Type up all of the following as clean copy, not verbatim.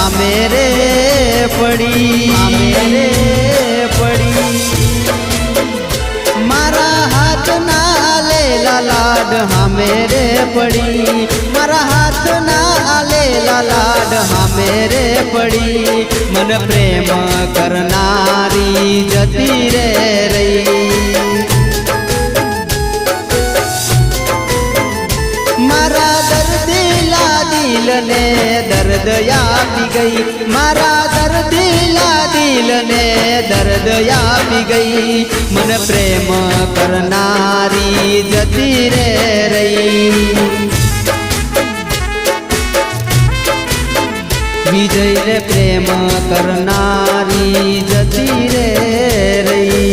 हामे रे पड़ी मारा हाथ ना आलेला लाड हामे रे पड़ी मारा हाथ ना आलेला लाड हामे रे पड़ी मन प्रेम करनारी जती रे रही मारा दर्दीला दिल ने दर्द यापी गई मारा दर्दीला दिल ने दर्द यापी गई मन प्रेम करनारी जती रे रही विजय ने प्रेम करनारी जती रे रही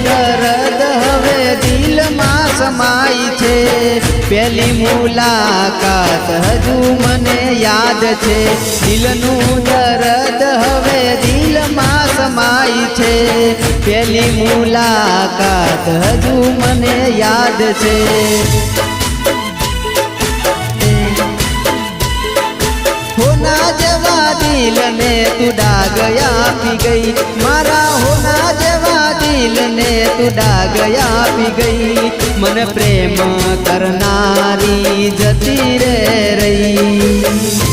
दर्द हवे दिल में समाई छे पहली मुलाकात हजू मने याद छे दिलनु दर्द हवे दिल में समाई छे पहली मुलाकात हजू मने याद छे होना जवा दिल ने तू डाग यापी गई मारा होना जवा दिल ने तू डाग यापी गई मन प्रेम करनारी जती रे रही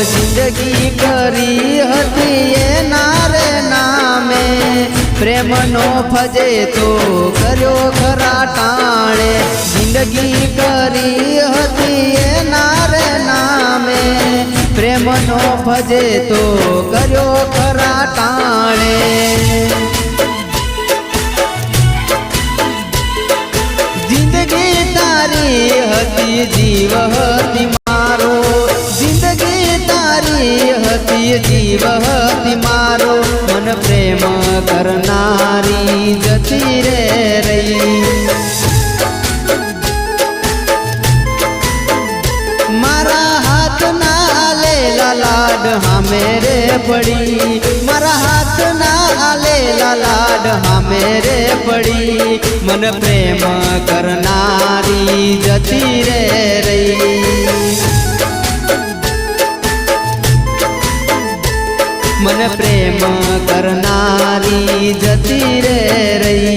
जिंदगी करी हती नारे नामे प्रेम नो फजे तो कर्यो खरा टाणे जिंदगी करी हती नारे नामे प्रेम नो फजे तो कर्यो खरा टाणे जिंदगी तारी हती जीव हती मारो जिंदगी तारी हती जीव हती मारो मन प्रेम करनारी जती रे रही मारा हाथ ना आलेला लाड हामे रे पड़ी मारा हाथ ना आलेला लाड हामे रे पड़ी मन प्रेम करनारी जती रे रही मन प्रेम करनारी जती रे रही